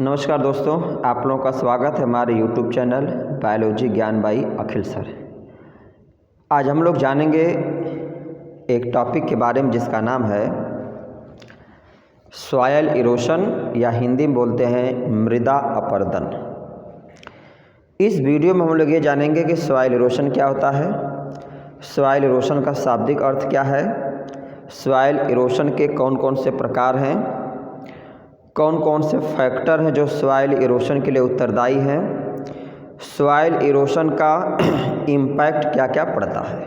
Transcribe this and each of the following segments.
नमस्कार दोस्तों, आप लोगों का स्वागत है हमारे YouTube चैनल बायोलॉजी ज्ञान बाई अखिल सर। आज हम लोग जानेंगे एक टॉपिक के बारे में जिसका नाम है सॉयल इरोशन या हिंदी में बोलते हैं मृदा अपरदन। इस वीडियो में हम लोग ये जानेंगे कि सॉयल इरोशन क्या होता है, सॉयल इरोशन का शाब्दिक अर्थ क्या है, सॉयल इरोशन के कौन कौन से प्रकार हैं, कौन कौन से फैक्टर हैं जो सॉयल इरोशन के लिए उत्तरदायी हैं, सॉयल इरोशन का इम्पैक्ट क्या क्या पड़ता है।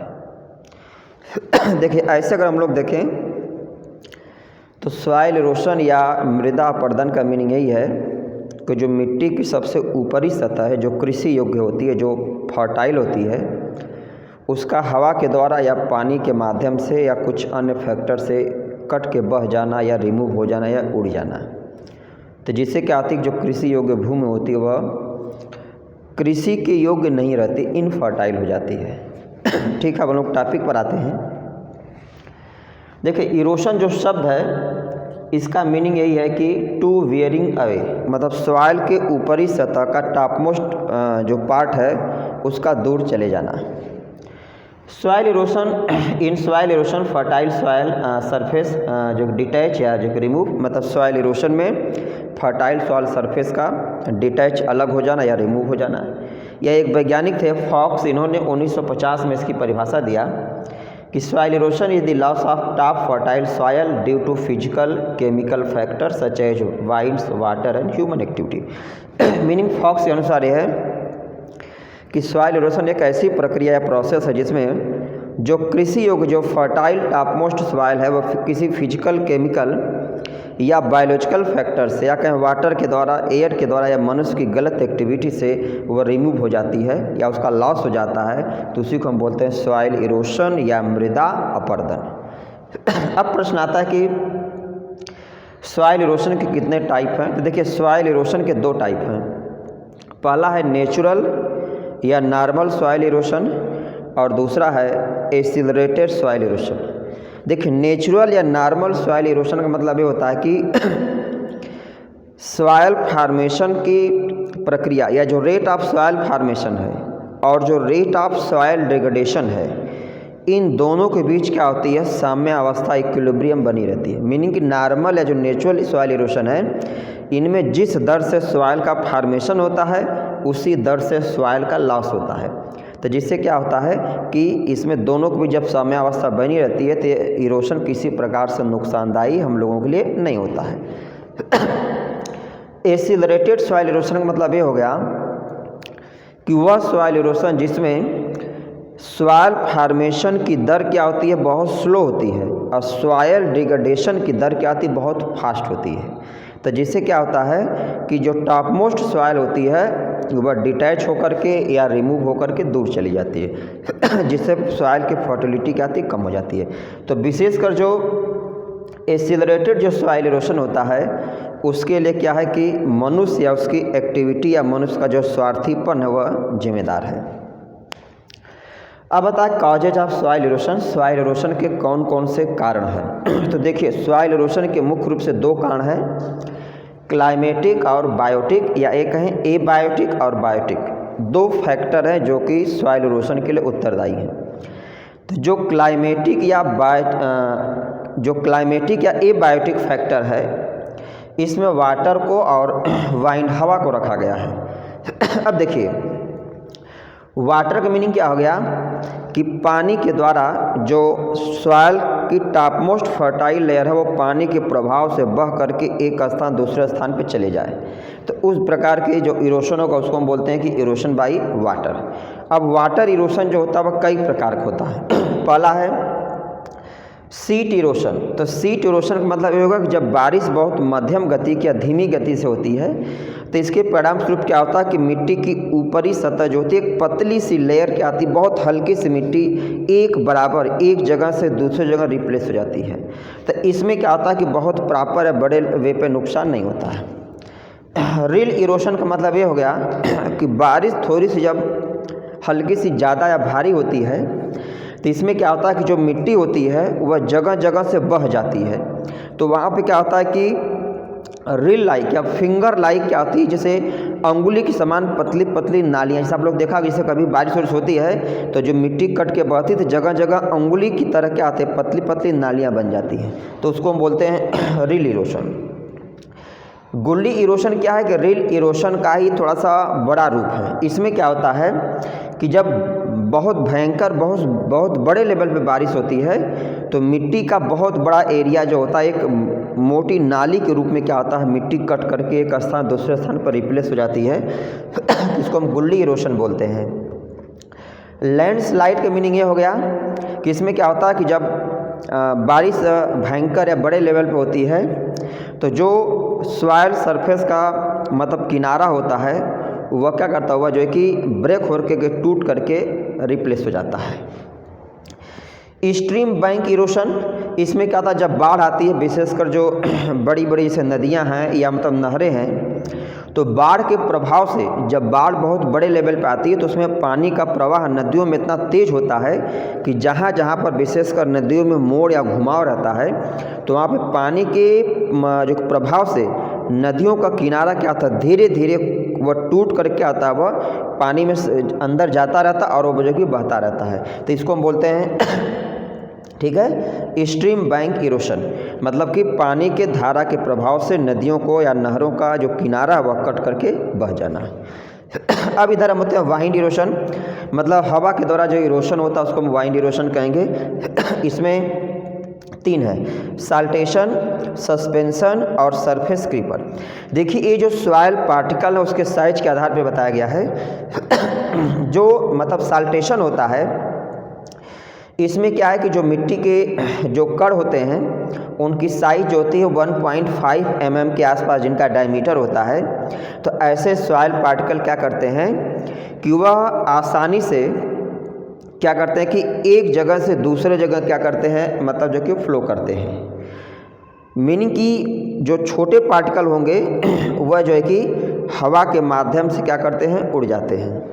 देखिए, ऐसे अगर हम लोग देखें तो सॉयल इरोशन या मृदा अपरदन का मीनिंग यही है कि जो मिट्टी की सबसे ऊपरी सतह है, जो कृषि योग्य होती है, जो फर्टाइल होती है, उसका हवा के द्वारा या पानी के माध्यम से या कुछ अन्य फैक्टर से कट के बह जाना या रिमूव हो जाना या उड़ जाना, तो जिससे क्या होती है, जो कृषि योग्य भूमि होती है वह कृषि के योग्य नहीं रहती, इनफर्टाइल हो जाती है। ठीक है, हम लोग टॉपिक पर आते हैं। देखिए, इरोशन जो शब्द है इसका मीनिंग यही है कि टू वेयरिंग अवे, मतलब सॉइल के ऊपरी सतह का टॉपमोस्ट जो पार्ट है उसका दूर चले जाना। Soil erosion, in soil erosion fertile soil surface जो डिटैच या जो रिमूव, मतलब सॉइल इरोशन में फर्टाइल सॉइल सरफेस का डिटैच अलग हो जाना या रिमूव हो जाना। यह एक वैज्ञानिक थे फॉक्स, इन्होंने 1950 में इसकी परिभाषा दिया कि soil erosion is the loss of top fertile soil due to physical chemical factor such as winds water and human activity. Meaning Fox के अनुसार यह है कि सॉइल इरोशन एक ऐसी प्रक्रिया या प्रोसेस है जिसमें जो कृषि योग्य जो फर्टाइल टॉपमोस्ट सॉइल है वह किसी फिजिकल केमिकल या बायोलॉजिकल फैक्टर से या कहें वाटर के द्वारा, एयर के द्वारा या मनुष्य की गलत एक्टिविटी से वह रिमूव हो जाती है या उसका लॉस हो जाता है, तो उसी को हम बोलते हैं सॉइल इरोशन या मृदा अपरदन। अब प्रश्न आता है कि सॉइल इरोशन के कितने टाइप हैं। तो देखिए, सॉइल इरोशन के दो टाइप हैं। पहला है नेचुरल या नॉर्मल सॉइल इरोशन और दूसरा है एक्सीलरेटेड सॉइल इरोशन। देखिए, नेचुरल या नॉर्मल सॉइल इरोशन का मतलब ये होता है कि सॉइल फार्मेशन की प्रक्रिया या जो रेट ऑफ सॉइल फार्मेशन है और जो रेट ऑफ सॉइल डिग्रेडेशन है, इन दोनों के बीच क्या होती है, साम्य अवस्था, इक्विलिब्रियम बनी रहती है। मीनिंग कि नॉर्मल या जो नेचुरल सॉइल इरोशन है, इनमें जिस दर से सॉइल का फार्मेशन होता है उसी दर से सॉइल का लॉस होता है। तो जिससे क्या होता है कि इसमें दोनों को भी जब साम्यावस्था बनी रहती है तो इरोशन किसी प्रकार से नुकसानदायी हम लोगों के लिए नहीं होता है। एक्सीलरेटेड सॉइल इरोशन का मतलब ये हो गया कि वह सॉइल इरोशन जिसमें सॉइल फार्मेशन की दर क्या होती है, बहुत स्लो होती है, और सॉइल डिग्रेडेशन की दर क्या होती है, बहुत फास्ट होती है। तो जिससे क्या होता है कि जो टॉपमोस्ट सॉइल होती है वह डिटैच होकर के या रिमूव होकर के दूर चली जाती है, जिससे सॉइल की फर्टिलिटी क्या आती है, कम हो जाती है। तो विशेषकर जो एक्सीलरेटेड जो सॉइल इरोशन होता है उसके लिए क्या है कि मनुष्य या उसकी एक्टिविटी या मनुष्य का जो स्वार्थीपन है वह जिम्मेदार है। अब बताएं causes of soil erosion, soil erosion के कौन कौन से कारण हैं। तो देखिए, सॉइल इरोशन के मुख्य रूप से दो कारण हैं, क्लाइमेटिक और बायोटिक, या एक कहें एबायोटिक और बायोटिक। दो फैक्टर हैं जो कि सॉइल इरोशन के लिए उत्तरदायी हैं। तो जो क्लाइमेटिक या एबायोटिक फैक्टर है, इसमें वाटर को और वाइंड हवा को रखा गया है। अब देखिए, वाटर का मीनिंग क्या हो गया कि पानी के द्वारा जो सॉइल की टॉपमोस्ट फर्टाइल लेयर है वो पानी के प्रभाव से बह करके एक स्थान दूसरे स्थान पे चले जाए, तो उस प्रकार के जो इरोशन होगा उसको हम बोलते हैं कि इरोशन बाई वाटर। अब वाटर इरोशन जो होता है वह कई प्रकार का होता है। पहला है सीट इरोशन। तो सीट इरोशन का मतलब ये होगा कि जब बारिश बहुत मध्यम गति की या धीमी गति से होती है तो इसके परिणाम स्वरूप क्या होता है कि मिट्टी की ऊपरी सतह जो होती है एक पतली सी लेयर क्या आती है, बहुत हल्की सी मिट्टी एक बराबर एक जगह से दूसरी जगह रिप्लेस हो जाती है। तो इसमें क्या होता है कि बहुत प्रॉपर या बड़े वे पे नुकसान नहीं होता है। रिल इरोशन का मतलब ये हो गया कि बारिश थोड़ी सी जब हल्की सी ज़्यादा या भारी होती है तो इसमें क्या होता है कि जो मिट्टी होती है वह जगह जगह से बह जाती है। तो वहाँ पे क्या होता है कि रिल लाइक या फिंगर लाइक क्या होती है, जैसे अंगुली की समान पतली पतली नालियाँ, जैसे आप लोग देखा जैसे कभी बारिश वारिश होती है तो जो मिट्टी कट के बहती तो जगह जगह अंगुली की तरह क्या आते हैं, पतली पतली नालियाँ बन जाती हैं, तो उसको हम बोलते हैं रिल इरोशन। गुल्ली इरोशन क्या है कि रिल इरोशन का ही थोड़ा सा बड़ा रूप है। इसमें क्या होता है कि जब बहुत भयंकर बहुत बड़े लेवल पे बारिश होती है तो मिट्टी का बहुत बड़ा एरिया जो होता है एक मोटी नाली के रूप में क्या होता है, मिट्टी कट करके एक स्थान दूसरे स्थान पर रिप्लेस हो जाती है इसको हम गुल्ली इरोशन बोलते हैं। लैंडस्लाइड का मीनिंग ये हो गया कि इसमें क्या होता है कि जब बारिश भयंकर या बड़े लेवल पे होती है तो जो सॉइल सरफेस का मतलब किनारा होता है वह क्या करता हुआ जो है कि ब्रेक हो के टूट करके रिप्लेस हो जाता है। स्ट्रीम बैंक इरोशन, इसमें क्या था जब बाढ़ आती है विशेषकर जो बड़ी बड़ी जैसे नदियां हैं या मतलब नहरें हैं तो बाढ़ के प्रभाव से जब बाढ़ बहुत बड़े लेवल पे आती है तो उसमें पानी का प्रवाह नदियों में इतना तेज होता है कि जहाँ जहाँ पर विशेषकर नदियों में मोड़ या घुमाव रहता है तो वहाँ पे पानी के जो प्रभाव से नदियों का किनारा क्या था धीरे धीरे वह टूट करके आता है, वह पानी में अंदर जाता रहता और वो जो कि बहता रहता है, तो इसको हम बोलते हैं ठीक है स्ट्रीम बैंक इरोशन, मतलब कि पानी के धारा के प्रभाव से नदियों को या नहरों का जो किनारा वह कट करके बह जाना। अब इधर हम होते हैं वाइंड इरोशन, मतलब हवा के द्वारा जो इरोशन होता है उसको हम वाइंड इरोशन कहेंगे। इसमें 3 है, साल्टेशन, सस्पेंशन और सरफेस क्रीपर। देखिए ये जो सॉइल पार्टिकल है उसके साइज के आधार पर बताया गया है। जो मतलब साल्टेशन होता है इसमें क्या है कि जो मिट्टी के जो कण होते हैं उनकी साइज जो होती है 1.5 mm के आसपास जिनका डायमीटर होता है, तो ऐसे सॉइल पार्टिकल क्या करते हैं कि वह आसानी से क्या करते हैं कि एक जगह से दूसरे जगह क्या करते हैं मतलब जो कि फ्लो करते हैं, मीनिंग कि जो छोटे पार्टिकल होंगे वह जो है कि हवा के माध्यम से क्या करते हैं उड़ जाते हैं।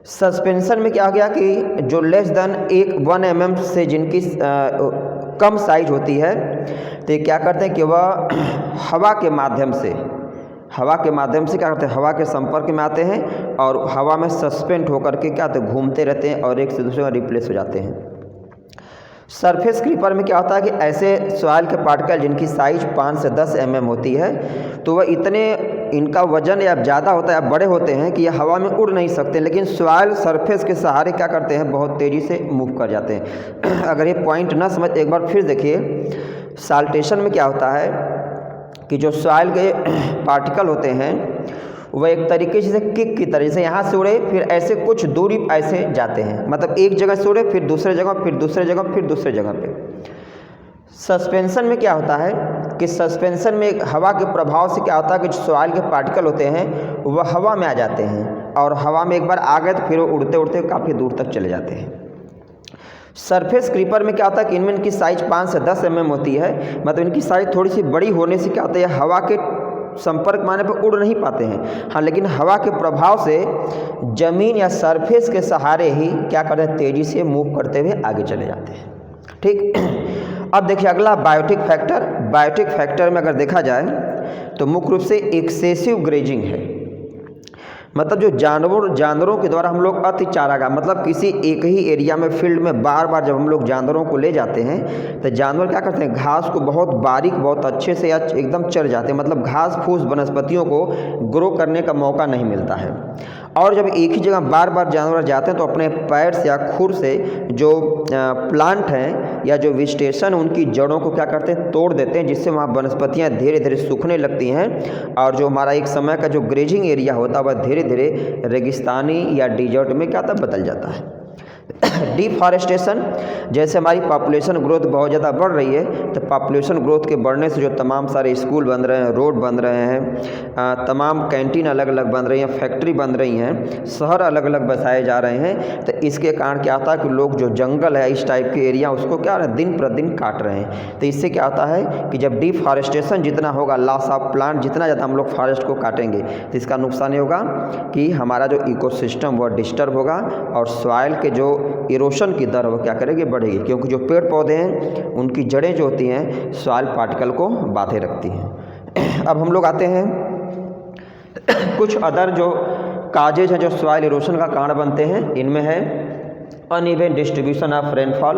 सस्पेंशन में क्या हो गया कि जो लेस देन 1 mm से जिनकी कम साइज होती है तो ये क्या करते हैं कि वह हवा के माध्यम से क्या करते हैं, हवा के संपर्क में आते हैं और हवा में सस्पेंड होकर के क्या होते हैं घूमते रहते हैं और एक से दूसरे में रिप्लेस हो जाते हैं। सरफेस क्रीपर में क्या होता है कि ऐसे सॉइल के पार्टिकल जिनकी साइज 5 से 10 mm होती है तो वह इतने इनका वजन या ज़्यादा होता है या बड़े होते हैं कि ये हवा में उड़ नहीं सकते, लेकिन सॉइल सरफेस के सहारे क्या करते हैं बहुत तेज़ी से मूव कर जाते हैं। अगर ये पॉइंट ना समझ एक बार फिर देखिए, साल्टेशन में क्या होता है कि जो सॉइल के पार्टिकल होते हैं वह एक तरीके से किक की तरह से यहाँ से उड़े फिर ऐसे कुछ दूरी ऐसे जाते हैं, मतलब एक जगह से उड़े फिर दूसरे जगह फिर दूसरे जगह फिर दूसरे जगह पे। सस्पेंशन में क्या होता है कि सस्पेंशन में हवा के प्रभाव से क्या होता है कि जो सॉइल के पार्टिकल होते हैं वह हवा में आ जाते हैं और हवा में एक बार आ गए तो फिर वो उड़ते उड़ते काफ़ी दूर तक चले जाते हैं। सरफेस क्रीपर में क्या होता है कि इनमें इनकी साइज 5 से 10 mm होती है, मतलब इनकी साइज थोड़ी सी बड़ी होने से क्या होता है हवा के संपर्क में आने पर उड़ नहीं पाते हैं, हाँ लेकिन हवा के प्रभाव से जमीन या सरफेस के सहारे ही क्या करते हैं तेज़ी से मूव करते हुए आगे चले जाते हैं। ठीक, अब देखिए अगला बायोटिक फैक्टर। बायोटिक फैक्टर में अगर देखा जाए तो मुख्य रूप से एक्सेसिव ग्रेजिंग है, मतलब जो जानवरों के द्वारा हम लोग अति चारागाह, मतलब किसी एक ही एरिया में फील्ड में बार बार जब हम लोग जानवरों को ले जाते हैं तो जानवर क्या करते हैं घास को बहुत बारीक बहुत अच्छे से या एकदम चर जाते हैं, मतलब घास फूस वनस्पतियों को ग्रो करने का मौका नहीं मिलता है। और जब एक ही जगह बार बार जानवर जाते हैं तो अपने पैर से या खुर से जो प्लांट हैं या जो वेजिटेशन उनकी जड़ों को क्या करते हैं तोड़ देते हैं, जिससे वहाँ वनस्पतियाँ धीरे धीरे सूखने लगती हैं और जो हमारा एक समय का जो ग्रेजिंग एरिया होता है वह धीरे धीरे रेगिस्तानी या डिजर्ट में क्या होता बदल जाता है। डिफॉरेस्टेशन, जैसे हमारी पॉपुलेशन ग्रोथ बहुत ज़्यादा बढ़ रही है तो पॉपुलेशन ग्रोथ के बढ़ने से जो तमाम सारे स्कूल बन रहे हैं, रोड बन रहे हैं, तमाम कैंटीन अलग अलग बन रही हैं, फैक्ट्री बन रही हैं, शहर अलग अलग बसाए जा रहे हैं, तो इसके कारण क्या होता है कि लोग जो जंगल है इस टाइप के एरिया उसको क्या है दिन प्रतिदिन काट रहे हैं। तो इससे क्या होता है कि जब डिफॉरेस्टेशन जितना होगा, लॉस ऑफ प्लांट जितना ज़्यादा हम लोग फॉरेस्ट को काटेंगे तो इसका नुकसान ये होगा कि हमारा जो इकोसिस्टम वह डिस्टर्ब होगा और सॉइल के जो इरोशन की दर वो क्या करेगी बढ़ेगी, क्योंकि जो पेड़ पौधे हैं उनकी जड़ें जो होती हैं सॉइल पार्टिकल को बांधे रखती हैं। अब हम लोग आते हैं कुछ अदर जो काजेज हैं जो सॉइल इरोशन का कारण बनते हैं। इनमें है अनइवन डिस्ट्रीब्यूशन ऑफ रेनफॉल।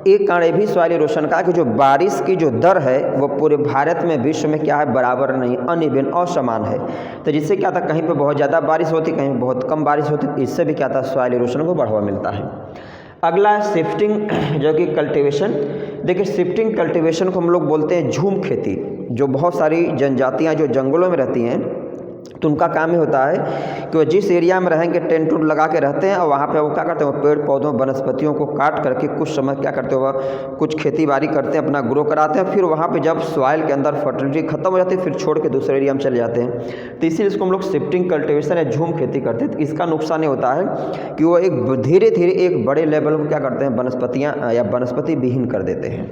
एक कारण ये भी सॉइल इरोशन का है कि जो बारिश की जो दर है वो पूरे भारत में, विश्व में क्या है, बराबर नहीं, अनइवन, असमान है। तो जिससे क्या था, कहीं पे बहुत ज़्यादा बारिश होती, कहीं बहुत कम बारिश होती, इससे भी क्या था, सॉइल इरोशन को बढ़ावा मिलता है। अगला है शिफ्टिंग जो कि कल्टीवेशन। देखिए शिफ्टिंग कल्टीवेशन को हम लोग बोलते हैं झूम खेती। जो बहुत सारी जनजातियाँ जो जंगलों में रहती हैं तो उनका काम ही होता है कि वो जिस एरिया में रहेंगे टेंट उंट लगा के रहते हैं और वहाँ पे वो क्या करते हैं, वो पेड़ पौधों वनस्पतियों को काट करके कुछ समय क्या करते हैं, वह कुछ खेती बाड़ी करते हैं, अपना ग्रो कराते हैं। फिर वहाँ पे जब सॉइल के अंदर फर्टिलिटी खत्म हो जाती है फिर छोड़ के दूसरे एरिया में चले जाते हैं। तो इसीलिए इसको हम लोग शिफ्टिंग कल्टिवेशन या झूम खेती करते हैं। तो इसका नुकसान ये होता है कि वो एक धीरे धीरे एक बड़े लेवल को क्या करते हैं, वनस्पतियाँ या वनस्पति विहीन कर देते हैं।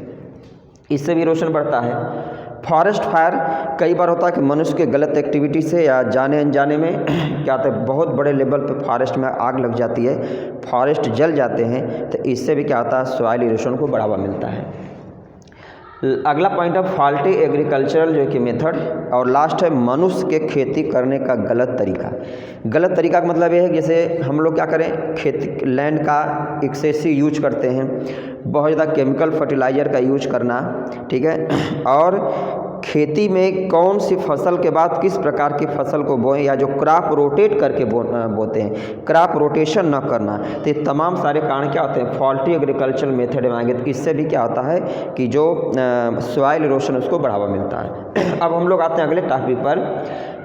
इससे भी इरोशन बढ़ता है। फॉरेस्ट फायर कई बार होता है कि मनुष्य के गलत एक्टिविटी से या जाने अनजाने में क्या होता है, बहुत बड़े लेवल पे फॉरेस्ट में आग लग जाती है, फॉरेस्ट जल जाते हैं। तो इससे भी क्या होता है, सॉइल इरोशन को बढ़ावा मिलता है। अगला पॉइंट है फॉल्टी एग्रीकल्चरल जो कि मेथड। और लास्ट है मनुष्य के खेती करने का गलत तरीका। गलत तरीका का मतलब ये है जैसे हम लोग क्या करें, खेती लैंड का एक्सेसिव यूज करते हैं, बहुत ज़्यादा केमिकल फर्टिलाइज़र का यूज करना, ठीक है। और खेती में कौन सी फसल के बाद किस प्रकार की फसल को बोएं, या जो क्रॉप रोटेट करके बोते हैं, क्रॉप रोटेशन न करना। तो ये तमाम सारे कारण क्या होते हैं, फॉल्टी एग्रीकल्चरल मेथड में आएंगे। तो इससे भी क्या होता है कि जो सॉइल इरोशन उसको बढ़ावा मिलता है। अब हम लोग आते हैं अगले टॉपिक पर,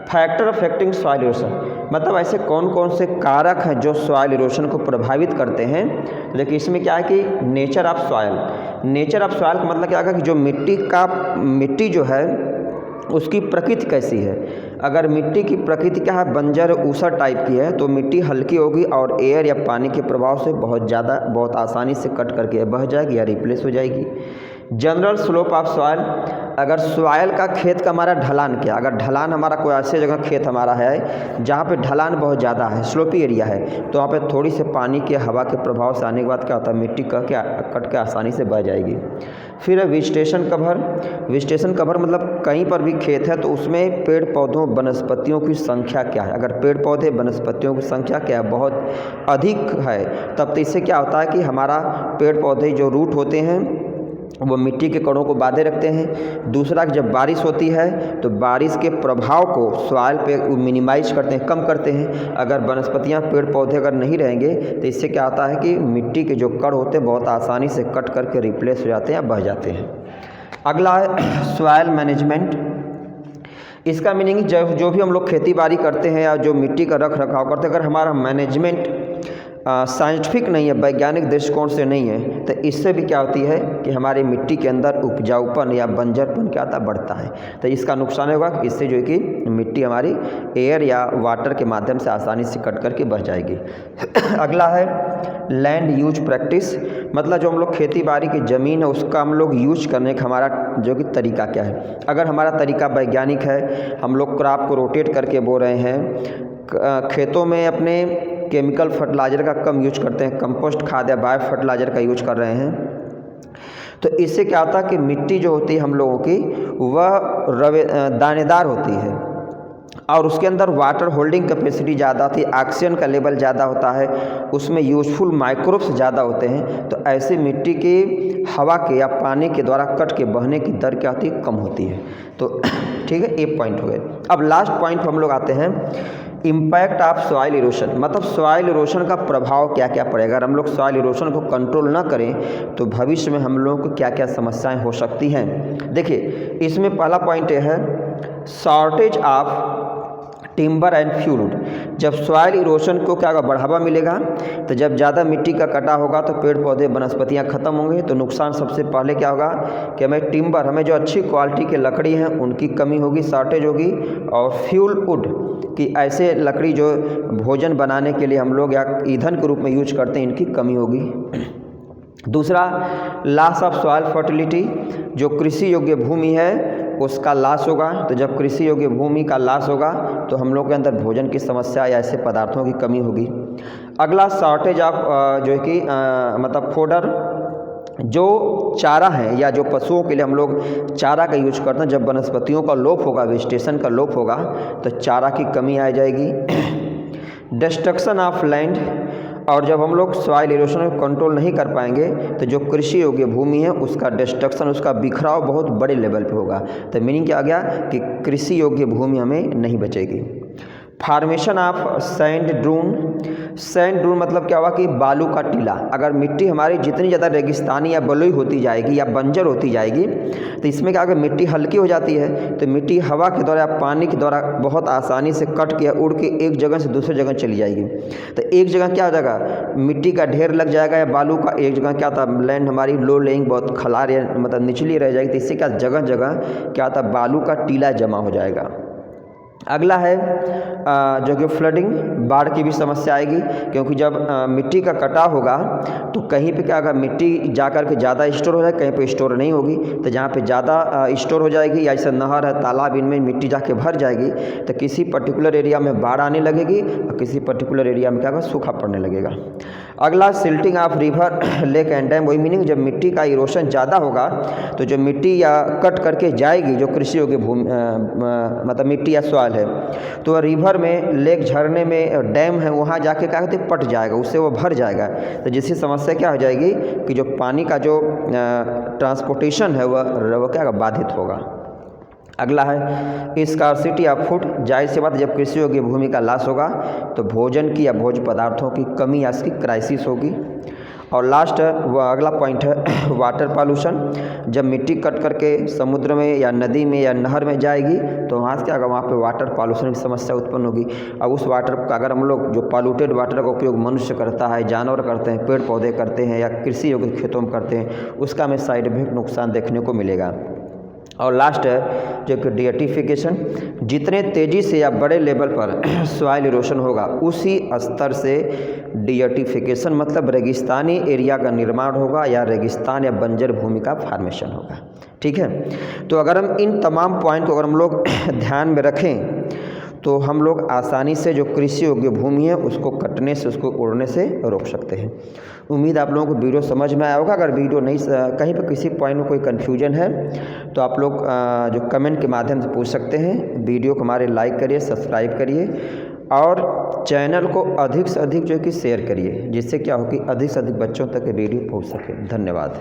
फैक्टर अफेक्टिंग सॉइल इरोशन। मतलब ऐसे कौन कौन से कारक हैं जो सॉइल इरोशन को प्रभावित करते हैं। लेकिन इसमें क्या है कि nature of soil, nature of soil का मतलब क्या है कि जो मिट्टी जो है उसकी प्रकृति कैसी है। अगर मिट्टी की प्रकृति क्या है, बंजर ऊसर टाइप की है, तो मिट्टी हल्की होगी और एयर या पानी के प्रभाव से बहुत आसानी से कट करके बह जाएगी या रिप्लेस हो जाएगी। जनरल स्लोप ऑफ सॉइल, अगर सॉइल का खेत का हमारा ढलान क्या, अगर ढलान हमारा कोई ऐसे जगह खेत हमारा है जहाँ पे ढलान बहुत ज़्यादा है, स्लोपी एरिया है, तो वहाँ पे थोड़ी से पानी के हवा के प्रभाव से आने के बाद क्या होता है, मिट्टी कट के आसानी से बह जाएगी। फिर है वेजिटेशन कवर। वेजिटेशन कवर मतलब कहीं पर भी खेत है तो उसमें पेड़ पौधों वनस्पतियों की संख्या क्या है। अगर पेड़ पौधे वनस्पतियों की संख्या क्या है, बहुत अधिक है, तब तो इससे क्या होता है कि हमारा पेड़ पौधे जो रूट होते हैं वो मिट्टी के कणों को बांधे रखते हैं। दूसरा कि जब बारिश होती है तो बारिश के प्रभाव को सॉइल पे मिनिमाइज करते हैं, कम करते हैं। अगर वनस्पतियां पेड़ पौधे अगर नहीं रहेंगे तो इससे क्या होता है कि मिट्टी के जो कण होते हैं बहुत आसानी से कट करके रिप्लेस हो जाते हैं या बह जाते हैं। अगला है सॉइल मैनेजमेंट। इसका मीनिंग जो भी हम लोग खेती बाड़ी करते हैं या जो मिट्टी का रख रखाव करते हैं, अगर हमारा मैनेजमेंट साइंटिफिक नहीं है, वैज्ञानिक दृष्टिकोण से नहीं है, तो इससे भी क्या होती है कि हमारी मिट्टी के अंदर उपजाऊपन या बंजरपन क्या होता बढ़ता है। तो इसका नुकसान होगा कि इससे जो है कि मिट्टी हमारी एयर या वाटर के माध्यम से आसानी से कट करके बह जाएगी। अगला है लैंड यूज प्रैक्टिस। मतलब जो हम लोग खेती बाड़ी की ज़मीन है उसका हम लोग यूज करने का हमारा जो कि तरीका क्या है। अगर हमारा तरीका वैज्ञानिक है, हम लोग क्रॉप को रोटेट करके बो रहे हैं, खेतों में अपने केमिकल फर्टिलाइज़र का कम यूज करते हैं, कंपोस्ट खाद या बायो फर्टिलाइज़र का यूज कर रहे हैं, तो इससे क्या होता है कि मिट्टी जो होती है हम लोगों की वह दानेदार होती है और उसके अंदर वाटर होल्डिंग कैपेसिटी ज़्यादा होती है, ऑक्सीजन का लेवल ज़्यादा होता है, उसमें यूजफुल माइक्रोब्स ज़्यादा होते हैं। तो ऐसे मिट्टी की हवा के या पानी के द्वारा कट के बहने की दर क्या होती है, कम होती है। तो ठीक है, एक पॉइंट हो गए। अब लास्ट पॉइंट पर हम लोग आते हैं इम्पैक्ट ऑफ सॉइल इरोशन। मतलब सॉइल इरोशन का प्रभाव क्या क्या पड़ेगा। अगर हम लोग सॉइल इरोशन को कंट्रोल ना करें तो भविष्य में हम लोगों को क्या क्या समस्याएं हो सकती हैं। देखिए इसमें पहला पॉइंट यह है shortage of timber and fuel. जब सॉइल इरोशन को क्या बढ़ावा मिलेगा, तो जब ज़्यादा मिट्टी का कटा होगा तो पेड़ पौधे वनस्पतियाँ खत्म होंगे, तो नुकसान सबसे पहले क्या होगा कि हमें टिम्बर, हमें जो अच्छी क्वालिटी के लकड़ी हैं उनकी कमी होगी, शॉर्टेज होगी। और फ्यूल वुड कि ऐसे लकड़ी जो भोजन बनाने के लिए हम लोग या ईंधन के रूप में यूज करते हैं, इनकी कमी होगी। दूसरा लॉस ऑफ सॉइल फर्टिलिटी, जो कृषि योग्य भूमि है उसका लॉस होगा। तो जब कृषि योग्य भूमि का लॉस होगा तो हम लोग के अंदर भोजन की समस्या या ऐसे पदार्थों की कमी होगी। अगला शॉर्टेज ऑफ जो है कि मतलब फोडर जो चारा है या जो पशुओं के लिए हम लोग चारा का यूज करते हैं, जब वनस्पतियों का लोप होगा, वेजिटेशन का लोप होगा, तो चारा की कमी आ जाएगी। डिस्ट्रक्शन ऑफ लैंड, और जब हम लोग सॉइल इरोशन को कंट्रोल नहीं कर पाएंगे तो जो कृषि योग्य भूमि है उसका डिस्ट्रक्शन, उसका बिखराव बहुत बड़े लेवल पे होगा। तो मीनिंग क्या आ गया कि कृषि योग्य भूमि हमें नहीं बचेगी। Formation of sand dune, sand dune मतलब क्या हुआ कि बालू का टीला। अगर मिट्टी हमारी जितनी ज़्यादा रेगिस्तानी या बलुई होती जाएगी या बंजर होती जाएगी तो इसमें क्या, अगर मिट्टी हल्की हो जाती है तो मिट्टी हवा के द्वारा या पानी के द्वारा बहुत आसानी से कट के उड़ के एक जगह से दूसरी जगह चली जाएगी। तो एक जगह क्या हो जाएगा, मिट्टी का ढेर लग जाएगा या बालू का, एक जगह क्या था लैंड हमारी लो लेइंग बहुत खलार या मतलब निचली रह जाएगी। तो इससे क्या जगह जगह क्या था बालू का टीला जमा हो जाएगा। अगला है जो कि फ्लडिंग, बाढ़ की भी समस्या आएगी, क्योंकि जब मिट्टी का कटाव होगा तो कहीं पे क्या होगा, मिट्टी जा कर के ज़्यादा स्टोर हो जाएगी, कहीं पे स्टोर नहीं होगी। तो जहाँ पे ज़्यादा स्टोर हो जाएगी या ऐसा नहर है तालाब, इनमें मिट्टी जाके भर जाएगी तो किसी पर्टिकुलर एरिया में बाढ़ आने लगेगी और किसी पर्टिकुलर एरिया में क्या होगा, सूखा पड़ने लगेगा। अगला silting of river, lake and dam, वही मीनिंग जब मिट्टी का इरोशन ज़्यादा होगा तो जो मिट्टी या कट करके जाएगी जो कृषि योग्य भूमि मतलब मिट्टी या सॉइल है, तो रिवर में, लेक, झरने में, डैम है, वहाँ जाके क्या कहते हैं पट जाएगा, उससे वो भर जाएगा। तो जिसकी समस्या क्या हो जाएगी कि जो पानी का जो ट्रांसपोर्टेशन है वह क्या बाधित होगा। अगला है स्कार्सिटी ऑफ फूड, जाहिर सी बात जब कृषि योग्य भूमि का लॉस होगा तो भोजन की या भोज्य पदार्थों की कमी या इसकी क्राइसिस होगी। और लास्ट वह अगला पॉइंट है वाटर पॉल्यूशन, जब मिट्टी कट करके समुद्र में या नदी में या नहर में जाएगी तो वहाँ से क्या होगा, वहाँ पे वाटर पॉल्यूशन की समस्या उत्पन्न होगी। अब उस वाटर का अगर हम लोग जो पॉल्यूटेड वाटर का उपयोग मनुष्य करता है, जानवर करते हैं, पेड़ पौधे करते हैं या कृषि योग्य खेतों में करते हैं, उसका हमें साइड इफेक्ट नुकसान देखने को मिलेगा। और लास्ट है जो कि डियर्टिफिकेशन, जितने तेज़ी से या बड़े लेवल पर सॉइल इरोशन होगा उसी स्तर से डियर्टिफिकेशन मतलब रेगिस्तानी एरिया का निर्माण होगा या रेगिस्तान या बंजर भूमि का फॉर्मेशन होगा। ठीक है, तो अगर हम इन तमाम पॉइंट को अगर हम लोग ध्यान में रखें तो हम लोग आसानी से जो कृषि योग्य भूमि है उसको कटने से, उसको उड़ने से रोक सकते हैं। उम्मीद आप लोगों को वीडियो समझ में आया होगा। अगर वीडियो नहीं कहीं पर किसी पॉइंट में कोई कन्फ्यूजन है तो आप लोग जो कमेंट के माध्यम से पूछ सकते हैं। वीडियो को हमारे लाइक करिए, सब्सक्राइब करिए और चैनल को अधिक से अधिक जो है कि शेयर करिए, जिससे क्या हो कि अधिक से अधिक बच्चों तक ये वीडियो पहुँच सके। धन्यवाद।